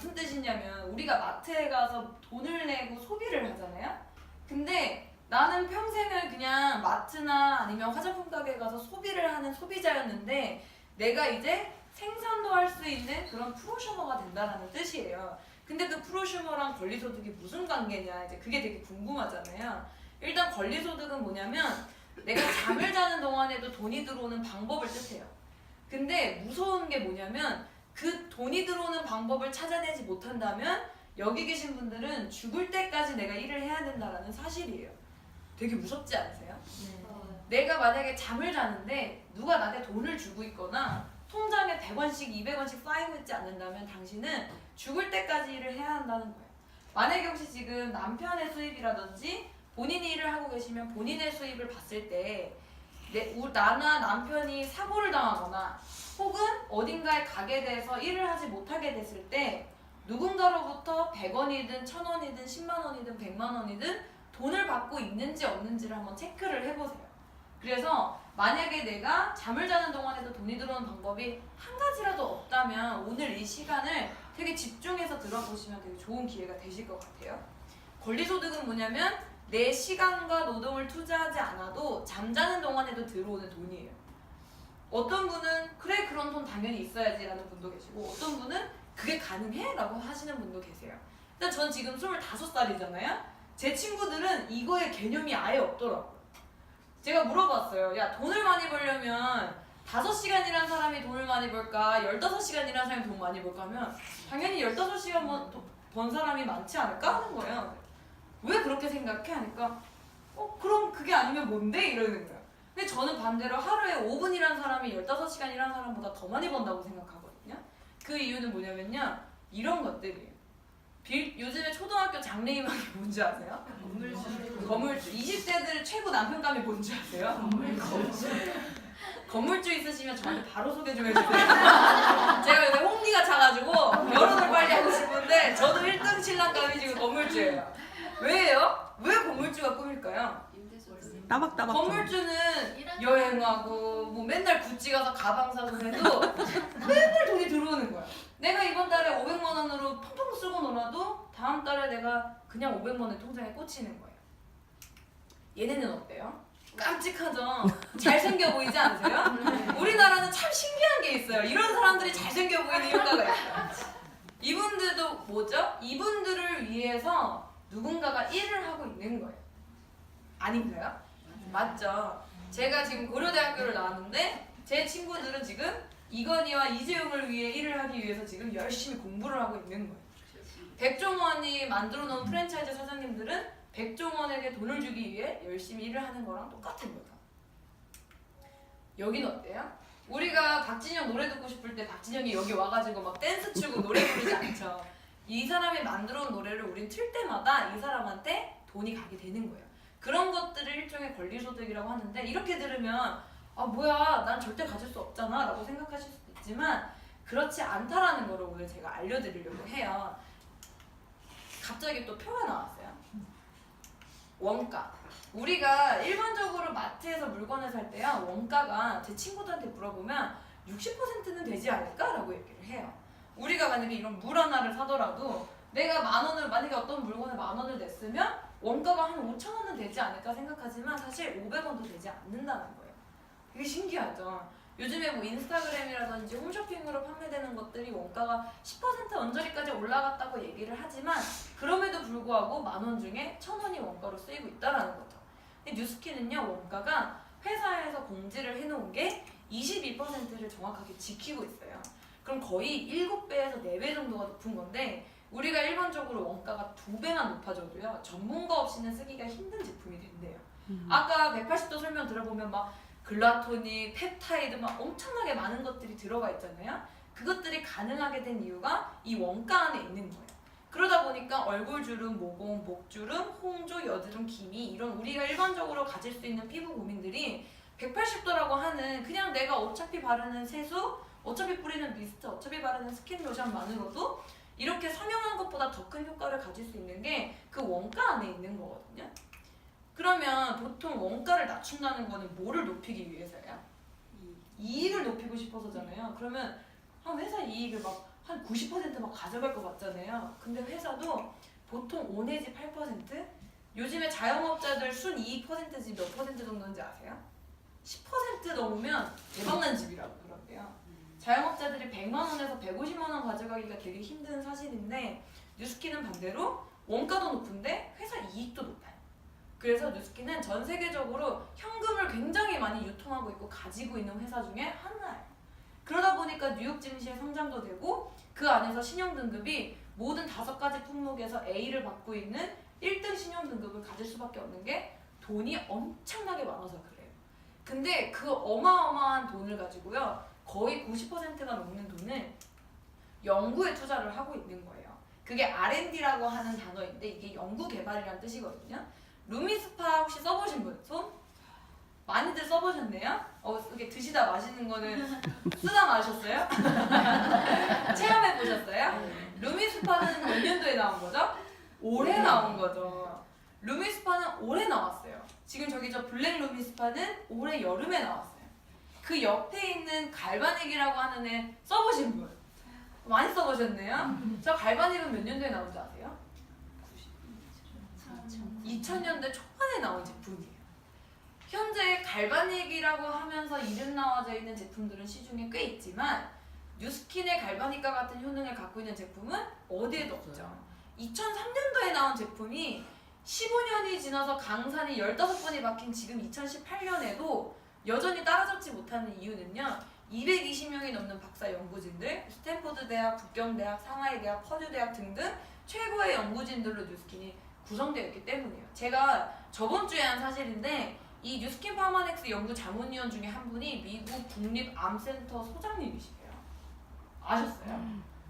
무슨 뜻이냐면 우리가 마트에 가서 돈을 내고 소비를 하잖아요. 근데 나는 평생을 그냥 마트나 아니면 화장품 가게에 가서 소비를 하는 소비자였는데 내가 이제 생산도 할 수 있는 그런 프로슈머가 된다는 뜻이에요. 근데 그 프로슈머랑 권리소득이 무슨 관계냐, 이제 그게 되게 궁금하잖아요. 일단 권리소득은 뭐냐면 내가 잠을 자는 동안에도 돈이 들어오는 방법을 뜻해요. 근데 무서운 게 뭐냐면 그 돈이 들어오는 방법을 찾아내지 못한다면 여기 계신 분들은 죽을 때까지 내가 일을 해야 된다는 사실이에요. 되게 무섭지 않으세요? 내가 만약에 잠을 자는데 누가 나한테 돈을 주고 있거나 통장에 100원씩 200원씩 쌓이고 있지 않는다면 당신은 죽을 때까지 일을 해야 한다는 거예요. 만약에 혹시 지금 남편의 수입이라든지 본인이 일을 하고 계시면 본인의 수입을 봤을 때 나나 남편이 사고를 당하거나 혹은 어딘가에 가게 돼서 일을 하지 못하게 됐을 때 누군가로부터 100원이든 1000원이든 10만 원이든 100만 원이든 돈을 받고 있는지 없는지를 한번 체크를 해보세요. 그래서 만약에 내가 잠을 자는 동안에도 돈이 들어오는 방법이 한 가지라도 없다면 오늘 이 시간을 되게 집중해서 들어보시면 되게 좋은 기회가 되실 것 같아요. 권리소득은 뭐냐면 내 시간과 노동을 투자하지 않아도 잠자는 동안에도 들어오는 돈이에요. 어떤 분은 그래 그런 돈 당연히 있어야지 라는 분도 계시고 어떤 분은 그게 가능해? 라고 하시는 분도 계세요. 일단 전 지금 25살이잖아요. 제 친구들은 이거의 개념이 아예 없더라고요. 제가 물어봤어요. 야, 돈을 많이 벌려면 5시간 일한 사람이 돈을 많이 벌까 15시간 일한 사람이 돈 많이 벌까 하면 당연히 15시간 번 사람이 많지 않을까 하는 거예요. 왜 그렇게 생각해? 하니까 그럼 그게 아니면 뭔데? 이러는 거예요. 근데 저는 반대로 하루에 5분 일한 사람이 15시간 일한 사람보다 더 많이 번다고 생각하거든요. 그 이유는 뭐냐면요. 이런 것들이에요. 요즘에 초등학교 장래희망이 뭔지 아세요? 건물주. 20대들 최고 남편감이 뭔지 아세요? 건물주 있으시면 저한테 바로 소개 좀 해주세요. 제가 요새 홍리가 차가지고 결혼을 빨리 하고 싶은데 저도 1등 신랑감이 지금 건물주예요. 왜요? 왜 건물주가 꿈일까요? 따박따박. 건물주는 여행하고 뭐 맨날 구찌 가서 가방 사고 해도 맨날 돈이 들어오는 거야. 내가 이번 달에 500만 원으로 펑펑 쓰고 놀아도 다음 달에 내가 그냥 500만 원 통장에 꽂히는 거예요. 얘네는 어때요? 깜찍하죠? 잘생겨 보이지 않으세요? 우리나라는 참 신기한 게 있어요. 이런 사람들이 잘생겨 보이는 효과가 있어요. 이분들도 뭐죠? 이분들을 위해서 누군가가 일을 하고 있는 거예요. 아닌가요? 맞죠? 제가 지금 고려대학교를 나왔는데 제 친구들은 지금 이건희와 이재용을 위해 일을 하기 위해서 지금 열심히 공부를 하고 있는 거예요. 백종원이 만들어 놓은 프랜차이즈 사장님들은 백종원에게 돈을 주기 위해 열심히 일을 하는 거랑 똑같은 거죠. 여긴 어때요? 우리가 박진영 노래 듣고 싶을 때 박진영이 여기 와가지고 막 댄스 추고 노래 부르지 않죠. 이 사람이 만들어 온 노래를 우린 틀 때마다 이 사람한테 돈이 가게 되는 거예요. 그런 것들을 일종의 권리소득이라고 하는데 이렇게 들으면 아 뭐야 난 절대 가질 수 없잖아 라고 생각하실 수도 있지만 그렇지 않다라는 거를 오늘 제가 알려드리려고 해요. 갑자기 또 표가 나왔어요. 원가. 우리가 일반적으로 마트에서 물건을 살 때요 원가가 제 친구들한테 물어보면 60%는 되지 않을까? 라고 얘기를 해요. 우리가 만약에 이런 물 하나를 사더라도 내가 만약에 어떤 물건에 10,000원을 냈으면 원가가 한 5,000원은 되지 않을까 생각하지만 사실 500원도 되지 않는다는 거예요. 되게 신기하죠? 요즘에 뭐 인스타그램이라든지 홈쇼핑으로 판매되는 것들이 원가가 10% 언저리까지 올라갔다고 얘기를 하지만 그럼에도 불구하고 10,000원 중에 1,000원이 원가로 쓰이고 있다는 거죠. 근데 뉴스키는요 원가가 회사에서 공지를 해놓은 게 22%를 정확하게 지키고 있어요. 그럼 거의 7배에서 4배 정도가 높은 건데 우리가 일반적으로 원가가 2배나 높아져도요 전문가 없이는 쓰기가 힘든 제품이 된대요. 아까 180도 설명 들어보면 막 글라토닉, 펩타이드 막 엄청나게 많은 것들이 들어가 있잖아요. 그것들이 가능하게 된 이유가 이 원가 안에 있는 거예요. 그러다 보니까 얼굴주름, 모공, 목주름, 홍조, 여드름, 기미 이런 우리가 일반적으로 가질 수 있는 피부 고민들이 180도라고 하는 그냥 내가 어차피 바르는 세수, 어차피 뿌리는 미스트, 어차피 바르는 스킨 로션만으로도 이렇게 성형한 것보다 더 큰 효과를 가질 수 있는 게 그 원가 안에 있는 거거든요. 그러면 보통 원가를 낮춘다는 거는 뭐를 높이기 위해서야? 이익을 높이고 싶어서잖아요. 그러면 한 회사 이익을 막 한 90%막 가져갈 것 같잖아요. 근데 회사도 보통 5 내지 8%? 요즘에 자영업자들 순이익 퍼센트지 몇 퍼센트 정도인지 아세요? 10% 넘으면 대박난 집이라고 그러대요. 자영업자들이 100만 원에서 150만 원 가져가기가 되게 힘든 사실인데 뉴스키는 반대로 원가도 높은데 회사 이익도 높아요. 그래서 뉴스키는 전 세계적으로 현금을 굉장히 많이 유통하고 있고 가지고 있는 회사 중에 하나예요. 그러다 보니까 뉴욕 증시에 상장도 되고 그 안에서 신용 등급이 모든 5가지 품목에서 A를 받고 있는 1등 신용 등급을 가질 수밖에 없는 게 돈이 엄청나게 많아서 그래요. 근데 그 어마어마한 돈을 가지고요. 거의 90%가 넘는 돈을 연구에 투자를 하고 있는 거예요. 그게 R&D라고 하는 단어인데 이게 연구 개발이라는 뜻이거든요. 루미스파 혹시 써보신 분? 손? 많이들 써보셨네요? 이렇게 드시다 마시는 거는 쓰다 마셨어요? 체험해보셨어요? 루미스파는 몇 년도에 나온 거죠? 올해 나온 거죠. 루미스파는 올해 나왔어요. 지금 저기 저 블랙 루미스파는 올해 여름에 나왔어요. 그 옆에 있는 갈바닉이라고 하는 애 써보신 분? 많이 써보셨네요? 저 갈바닉은 몇 년도에 나온지 아세요? 2000년대 초반에 나온 제품이에요. 현재 갈바닉이라고 하면서 이름 나와져 있는 제품들은 시중에 꽤 있지만 뉴스킨의 갈바닉과 같은 효능을 갖고 있는 제품은 어디에도 없죠. 2003년도에 나온 제품이 15년이 지나서 강산이 15번이 박힌 지금 2018년에도 여전히 따라잡지 못하는 이유는요. 220명이 넘는 박사 연구진들, 스탠포드 대학, 북경대학, 상하이 대학, 퍼듀 대학 등등 최고의 연구진들로 뉴스킨이 구성되어 있기 때문이에요. 제가 저번 주에 한 사실인데 이 뉴스킨 파마넥스 연구 자문위원 중에 한 분이 미국 국립암센터 소장님이시래요. 아셨어요?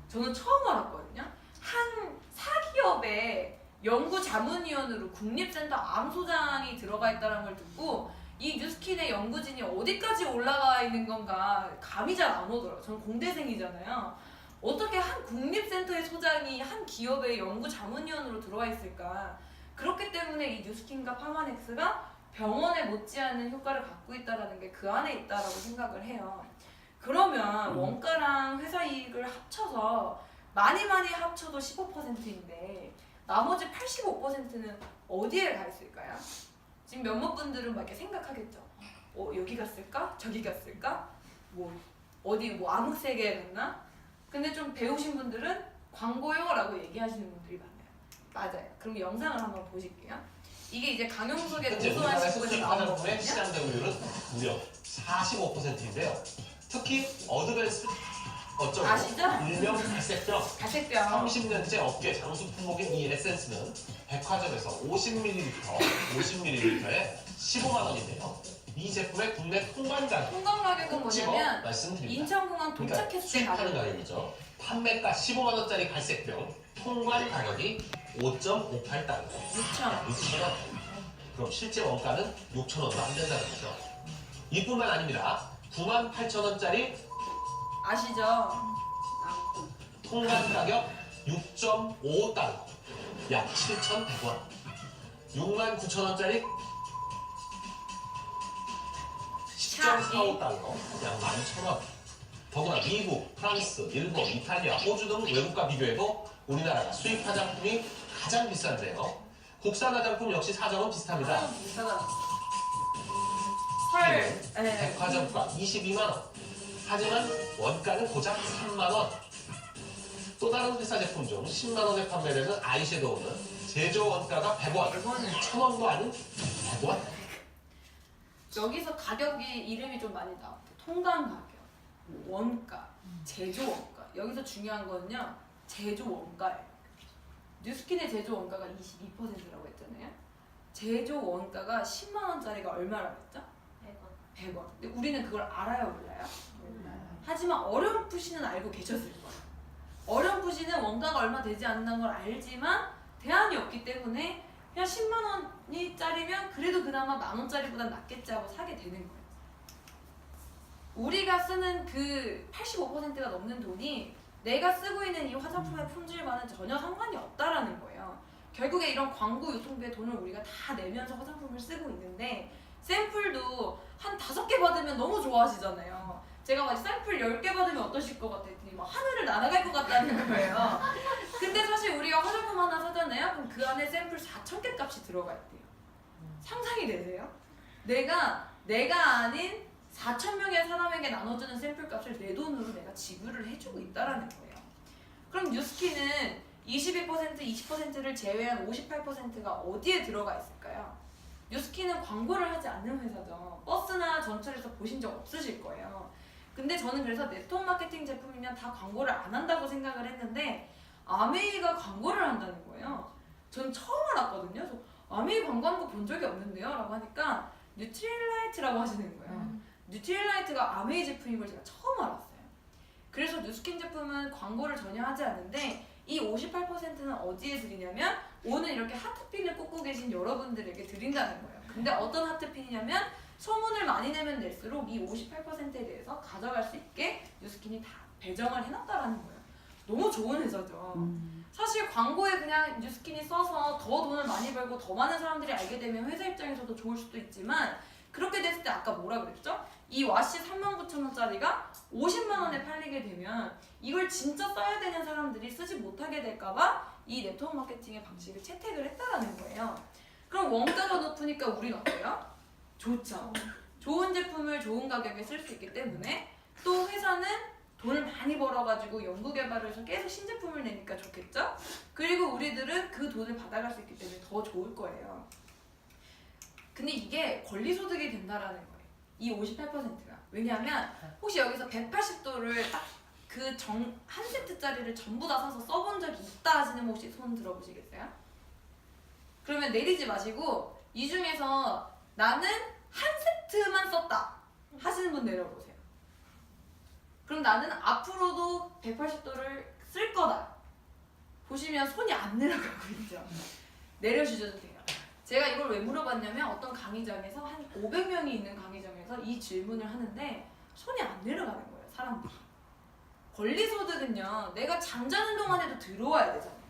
저는 처음 알았거든요. 한 사기업의 연구 자문위원으로 국립센터 암소장이 들어가 있다는 걸 듣고 이 뉴스킨의 연구진이 어디까지 올라가 있는 건가 감이 잘 안 오더라고요. 저는 공대생이잖아요. 어떻게 한 국립센터의 소장이 한 기업의 연구 자문위원으로 들어와 있을까. 그렇기 때문에 이 뉴스킨과 파마넥스가 병원에 못지않은 효과를 갖고 있다는 게 그 안에 있다라고 생각을 해요. 그러면 원가랑 회사 이익을 합쳐서 많이 합쳐도 15%인데 나머지 85%는 어디에 가 있을까요? 지금 몇몇 분들은 막 이렇게 생각하겠죠. 여기 갔을까? 저기 갔을까? 어디 암흑세계에 갔나? 근데 좀 배우신 분들은 광고요라고 얘기하시는 분들이 많아요. 맞아요. 그럼 영상을 한번 보실게요. 이게 이제 강용석의 노소환 식구에서 나온 거거든요. 시장 점유율은 무려 45%인데요. 특히 어드밴스 아시죠? 일명 갈색병 갈색병 30년째 업계 장수 품목인 이 에센스는 백화점에서 50ml에 15만 원인데요. 이 제품의 국내 통관 가격 통관 가격은 뭐냐면 말씀드립니다. 인천공항 도착했을 때 수입하는 가격이죠. 판매가 15만 원짜리 갈색병 통관 가격이 5.58달러. 6,000원. 그럼 실제 원가는 6,000원도 안 된다는 거죠. 이뿐만 아닙니다. 98,000원짜리 아시죠? 통관 가격 6.5달러. 약 7,100원. 69,000원짜리 10.45달러. 약 11,000원. 더구나 미국, 프랑스, 일본, 이탈리아, 호주 등 외국과 비교해도 우리나라가 수입 화장품이 가장 비싼데요. 국산 화장품 역시 사정은 비슷합니다. 비싸다. 백화점가 22만 원. 하지만 원가는 고작 3만 원. 또 다른 회사 제품 중 10만 원에 판매되는 아이섀도우는 제조 원가가 100원. 1,000원도 아닌 100원. 여기서 가격이 이름이 좀 많이 나와요. 통관 가격, 원가, 제조 원가. 여기서 중요한 거는요. 제조 원가예요. 뉴스킨의 제조 원가가 22%라고 했잖아요. 제조 원가가 10만 원짜리가 얼마라고 했죠? 100원. 근데 우리는 그걸 알아요, 몰라요? 하지만 어렴풋이는 알고 계셨을 거예요. 어렴풋이는 원가가 얼마 되지 않는 걸 알지만 대안이 없기 때문에 그냥 10만 원짜리면 그래도 그나마 만 원짜리보다 낫겠지 하고 사게 되는 거예요. 우리가 쓰는 그 85%가 넘는 돈이 내가 쓰고 있는 이 화장품의 품질과는 전혀 상관이 없다라는 거예요. 결국에 이런 광고 유통비에 돈을 우리가 다 내면서 화장품을 쓰고 있는데 샘플도 한 5개 받으면 너무 좋아하시잖아요. 제가 막 샘플 10개 받으면 어떠실 것 같아? 했더니 막 하늘을 날아갈 것 같다는 거예요. 근데 사실 우리가 화장품 하나 사잖아요? 그럼 그 안에 샘플 4,000개 값이 들어가 있대요. 상상이 되세요? 내가 아닌 4,000명의 사람에게 나눠주는 샘플 값을 내 돈으로 내가 지불을 해주고 있다라는 거예요. 그럼 뉴스킨은 22%, 20%를 제외한 58%가 어디에 들어가 있을까요? 뉴스킨은 광고를 하지 않는 회사죠. 버스나 전철에서 보신 적 없으실 거예요. 근데 저는 그래서 네트워크 마케팅 제품이면 다 광고를 안 한다고 생각을 했는데 아메이가 광고를 한다는 거예요. 전 처음 알았거든요. 저 아메이 광고한 거 본 적이 없는데요? 라고 하니까 뉴트릴라이트라고 하시는 거예요. 뉴트릴라이트가 아메이 제품인 걸 제가 처음 알았어요. 그래서 뉴스킨 제품은 광고를 전혀 하지 않는데 이 58%는 어디에 드리냐면 오늘 이렇게 하트핀을 꽂고 계신 여러분들에게 드린다는 거예요. 근데 어떤 하트핀이냐면 소문을 많이 내면 낼수록 이 58%에 대해서 가져갈 수 있게 뉴스킨이 다 배정을 해놨다라는 거예요. 너무 좋은 회사죠. 사실 광고에 그냥 뉴스킨이 써서 더 돈을 많이 벌고 더 많은 사람들이 알게 되면 회사 입장에서도 좋을 수도 있지만 그렇게 됐을 때 아까 뭐라 그랬죠? 이 와시 39,000원짜리가 50만 원에 팔리게 되면 이걸 진짜 써야 되는 사람들이 쓰지 못하게 될까봐 이 네트워크 마케팅의 방식을 채택을 했다라는 거예요. 그럼 원가가 높으니까 우린 어때요? 좋죠. 좋은 제품을 좋은 가격에 쓸 수 있기 때문에 또 회사는 돈을 많이 벌어가지고 연구개발을 해서 계속 신제품을 내니까 좋겠죠? 그리고 우리들은 그 돈을 받아갈 수 있기 때문에 더 좋을 거예요. 근데 이게 권리소득이 된다라는 거예요. 이 58%가. 왜냐하면 혹시 여기서 180도를 딱 그 한 세트짜리를 전부 다 사서 써본 적이 있다 하시는 분 혹시 손 들어보시겠어요? 그러면 내리지 마시고 이 중에서 나는 한 세트만 썼다 하시는 분 내려보세요. 그럼 나는 앞으로도 180도를 쓸 거다. 보시면 손이 안 내려가고 있죠. 내려주셔도 돼요. 제가 이걸 왜 물어봤냐면 어떤 강의장에서 한 500명이 있는 강의장에서 이 질문을 하는데 손이 안 내려가는 거예요, 사람들이. 권리소득은요, 내가 잠자는 동안에도 들어와야 되잖아요.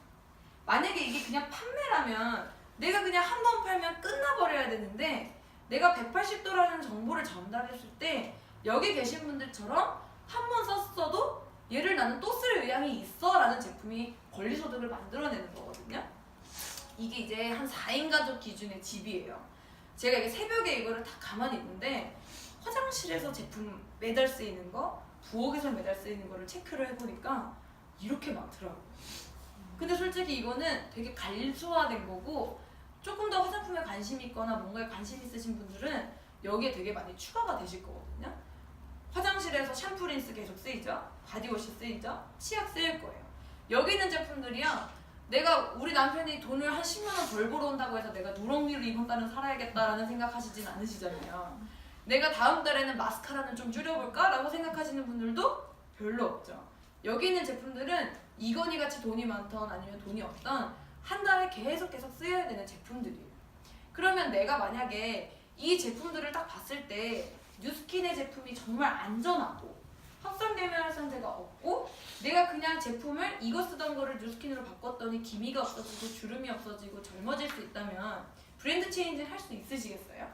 만약에 이게 그냥 판매라면 내가 그냥 한 번 팔면 끝나버려야 되는데 내가 180도라는 정보를 전달했을 때 여기 계신 분들처럼 한 번 썼어도 얘를 나는 또 쓸 의향이 있어 라는 제품이 권리소득을 만들어내는 거거든요. 이게 이제 한 4인 가족 기준의 집이에요. 제가 이게 새벽에 이거를 다 가만히 있는데 화장실에서 제품 매달 쓰이는 거, 부엌에서 매달 쓰이는 거를 체크를 해보니까 이렇게 많더라고요. 근데 솔직히 이거는 되게 간소화된 거고 조금 더 화장품에 관심이 있거나 뭔가에 관심 있으신 분들은 여기에 되게 많이 추가가 되실 거거든요. 화장실에서 샴푸 린스 계속 쓰이죠? 바디워시 쓰이죠? 치약 쓰일 거예요. 여기 있는 제품들이요. 내가 우리 남편이 돈을 한 10만 원 덜 벌어온다고 해서 내가 누렁미로 이번 달은 살아야겠다라는 생각하시진 않으시잖아요. 내가 다음 달에는 마스카라는 좀 줄여볼까? 라고 생각하시는 분들도 별로 없죠. 여기 있는 제품들은 이건희 같이 돈이 많던 아니면 돈이 없던 한 달에 계속 쓰여야 되는 제품들이에요. 그러면 내가 만약에 이 제품들을 딱 봤을 때 뉴스킨의 제품이 정말 안전하고 확산계면활성제가 없고 내가 그냥 제품을 이거 쓰던 거를 뉴스킨으로 바꿨더니 기미가 없어지고 주름이 없어지고 젊어질 수 있다면 브랜드 체인징 할 수 있으시겠어요?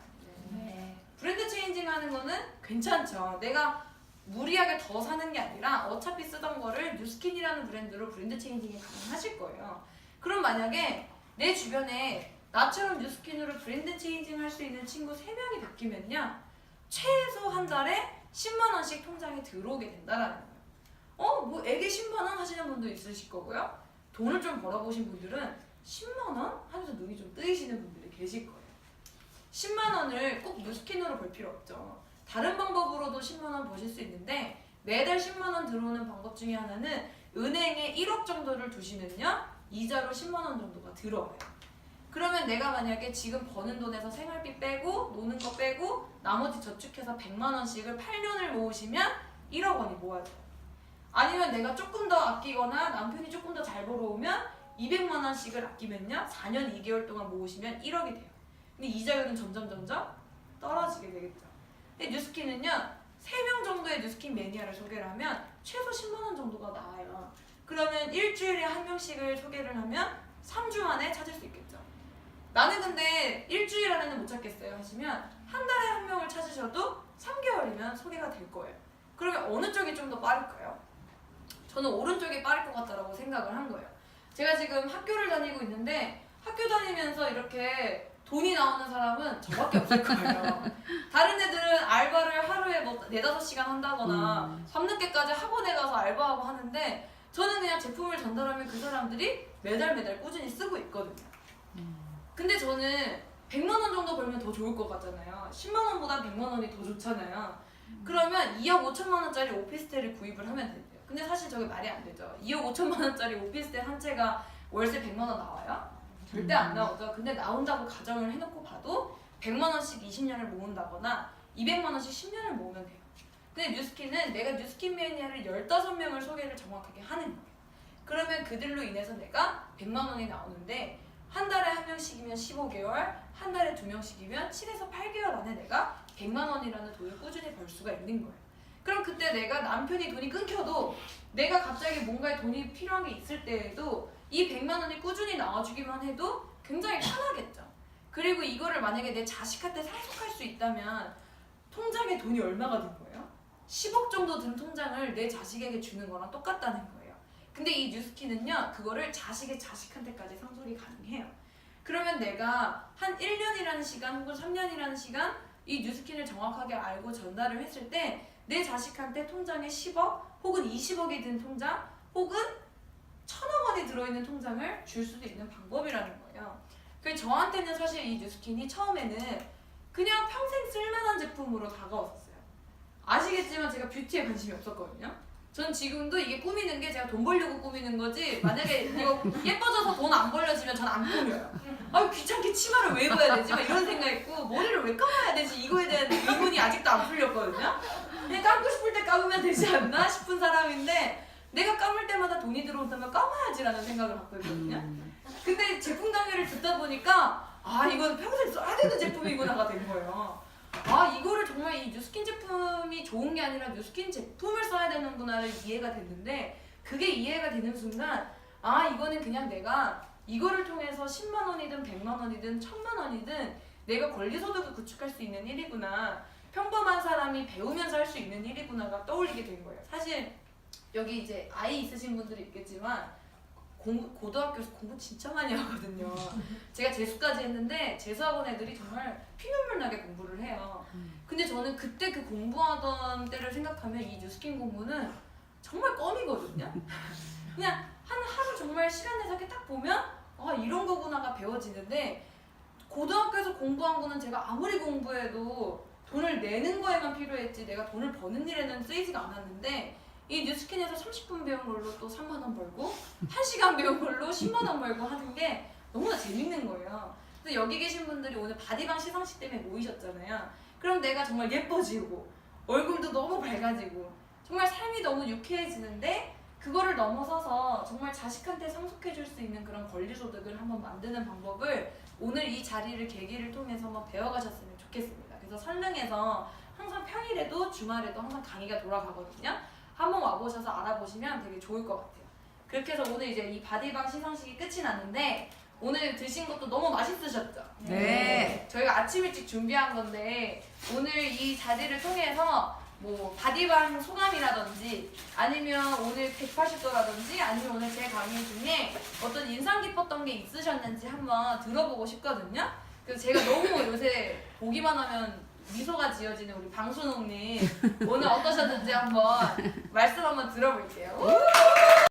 네. 브랜드 체인징 하는 거는 괜찮죠. 내가 무리하게 더 사는 게 아니라 어차피 쓰던 거를 뉴스킨이라는 브랜드로 브랜드 체인징이 가능하실 거예요. 그럼 만약에 내 주변에 나처럼 뉴스킨으로 브랜드 체인징 할 수 있는 친구 3명이 바뀌면요. 최소 한 달에 10만 원씩 통장에 들어오게 된다라는 거예요. 뭐 애기 10만 원 하시는 분도 있으실 거고요. 돈을 좀 벌어보신 분들은 10만 원? 하면서 눈이 좀 뜨이시는 분들이 계실 거예요. 10만 원을 꼭 뉴스킨으로 벌 필요 없죠. 다른 방법으로도 10만 원 버실 수 있는데 매달 10만 원 들어오는 방법 중에 하나는 은행에 1억 정도를 두시면요. 이자로 10만 원 정도가 들어와요. 그러면 내가 만약에 지금 버는 돈에서 생활비 빼고 노는 거 빼고 나머지 저축해서 100만 원씩을 8년을 모으시면 1억 원이 모아져요. 아니면 내가 조금 더 아끼거나 남편이 조금 더 잘 벌어오면 200만 원씩을 아끼면요. 4년 2개월 동안 모으시면 1억이 돼요. 근데 이자율은 점점 떨어지게 되겠죠. 근데 뉴스킨은요. 3명 정도의 뉴스킨 매니아를 소개를 하면 최소 10만 원 정도가 나와요. 그러면 일주일에 한 명씩을 소개를 하면 3주 만에 찾을 수 있겠죠. 나는 근데 일주일 안에는 못 찾겠어요 하시면 한 달에 한 명을 찾으셔도 3개월이면 소개가 될 거예요. 그러면 어느 쪽이 좀 더 빠를까요? 저는 오른쪽이 빠를 것 같다라고 생각을 한 거예요. 제가 지금 학교를 다니고 있는데 학교 다니면서 이렇게 돈이 나오는 사람은 저밖에 없을 거예요. 다른 애들은 알바를 하루에 뭐 4-5시간 한다거나 밤늦게까지 학원에 가서 알바하고 하는데 저는 그냥 제품을 전달하면 그 사람들이 매달 꾸준히 쓰고 있거든요. 근데 저는 100만 원 정도 벌면 더 좋을 것 같잖아요. 10만 원보다 100만 원이 더 좋잖아요. 그러면 2억 5천만 원짜리 오피스텔을 구입을 하면 된대요. 근데 사실 저게 말이 안 되죠. 2억 5천만 원짜리 오피스텔 한 채가 월세 100만 원 나와요? 절대 안 나오죠. 근데 나온다고 가정을 해놓고 봐도 100만 원씩 20년을 모은다거나 200만 원씩 10년을 모으면 돼요. 근데 뉴스킨은 내가 뉴스킨 매니아를 15명을 소개를 정확하게 하는 거예요. 그러면 그들로 인해서 내가 100만 원이 나오는데 한 달에 한 명씩이면 15개월, 한 달에 2명씩이면 7에서 8개월 안에 내가 100만 원이라는 돈을 꾸준히 벌 수가 있는 거예요. 그럼 그때 내가 남편이 돈이 끊겨도 내가 갑자기 뭔가에 돈이 필요한 게 있을 때에도 이 100만 원이 꾸준히 나와주기만 해도 굉장히 편하겠죠. 그리고 이거를 만약에 내 자식한테 상속할 수 있다면 통장에 돈이 얼마가 든 거예요? 10억 정도 든 통장을 내 자식에게 주는 거랑 똑같다는 거예요. 근데 이 뉴스킨은요, 그거를 자식의 자식한테까지 상속이 가능해요. 그러면 내가 한 1년이라는 시간 혹은 3년이라는 시간 이 뉴스킨을 정확하게 알고 전달을 했을 때 내 자식한테 통장에 10억 혹은 20억이 든 통장 혹은 1000억 원이 들어있는 통장을 줄 수도 있는 방법이라는 거예요. 그래서 저한테는 사실 이 뉴스킨이 처음에는 그냥 평생 쓸만한 제품으로 다가왔었어요. 아시겠지만 제가 뷰티에 관심이 없었거든요. 전 지금도 이게 꾸미는 게 제가 돈 벌려고 꾸미는 거지 만약에 이거 예뻐져서 돈 안 벌려지면 전 안 꾸며요. 아유 귀찮게 치마를 왜 입어야 되지? 막 이런 생각했고 머리를 왜 감아야 되지? 이거에 대한 의문이 아직도 안 풀렸거든요. 그냥 감고 싶을 때 감으면 되지 않나 싶은 사람인데 내가 감을 때마다 돈이 들어온다면 감아야지라는 생각을 갖고 있거든요. 근데 제품 강의를 듣다 보니까 아 이건 평생 써야 되는 제품이구나가 된 거예요. 아 이거를 정말 이 뉴스킨 제품이 좋은 게 아니라 뉴스킨 제품을 써야 되는구나를 이해가 됐는데 그게 이해가 되는 순간 아 이거는 그냥 내가 이거를 통해서 10만 원이든 100만 원이든 1000만 원이든 내가 권리소득을 구축할 수 있는 일이구나. 평범한 사람이 배우면서 할 수 있는 일이구나가 떠올리게 된 거예요. 사실 여기 이제 아이 있으신 분들이 있겠지만 고등학교에서 공부 진짜 많이 하거든요. 제가 재수까지 했는데 재수학원 애들이 정말 피눈물 나게 공부를 해요. 근데 저는 그때 그 공부하던 때를 생각하면 이 뉴스킨 공부는 정말 껌이거든요. 그냥 한 하루 정말 시간 내서 이렇게 딱 보면 아 이런 거구나가 배워지는데 고등학교에서 공부한 거는 제가 아무리 공부해도 돈을 내는 거에만 필요했지 내가 돈을 버는 일에는 쓰이지가 않았는데 이 뉴스킨에서 30분 배운 걸로 또 3만 원 벌고 1시간 배운 걸로 10만 원 벌고 하는 게 너무나 재밌는 거예요. 근데 여기 계신 분들이 오늘 바디방 시상식 때문에 모이셨잖아요. 그럼 내가 정말 예뻐지고 얼굴도 너무 밝아지고 정말 삶이 너무 유쾌해지는데 그거를 넘어서서 정말 자식한테 상속해줄 수 있는 그런 권리소득을 한번 만드는 방법을 오늘 이 자리를 계기를 통해서 한번 배워가셨으면 좋겠습니다. 그래서 설릉에서 항상 평일에도 주말에도 항상 강의가 돌아가거든요. 한번 와보셔서 알아보시면 되게 좋을 것 같아요. 그렇게 해서 오늘 이제 이 바디방 시상식이 끝이 났는데 오늘 드신 것도 너무 맛있으셨죠? 네. 저희가 아침 일찍 준비한 건데 오늘 이 자리를 통해서 뭐 바디방 소감이라든지 아니면 오늘 180도라든지 아니면 오늘 제 강의 중에 어떤 인상 깊었던 게 있으셨는지 한번 들어보고 싶거든요. 그래서 제가 너무 요새 보기만 하면 미소가 지어지는 우리 방순옥님 오늘 어떠셨는지 한번 말씀 한번 들어볼게요.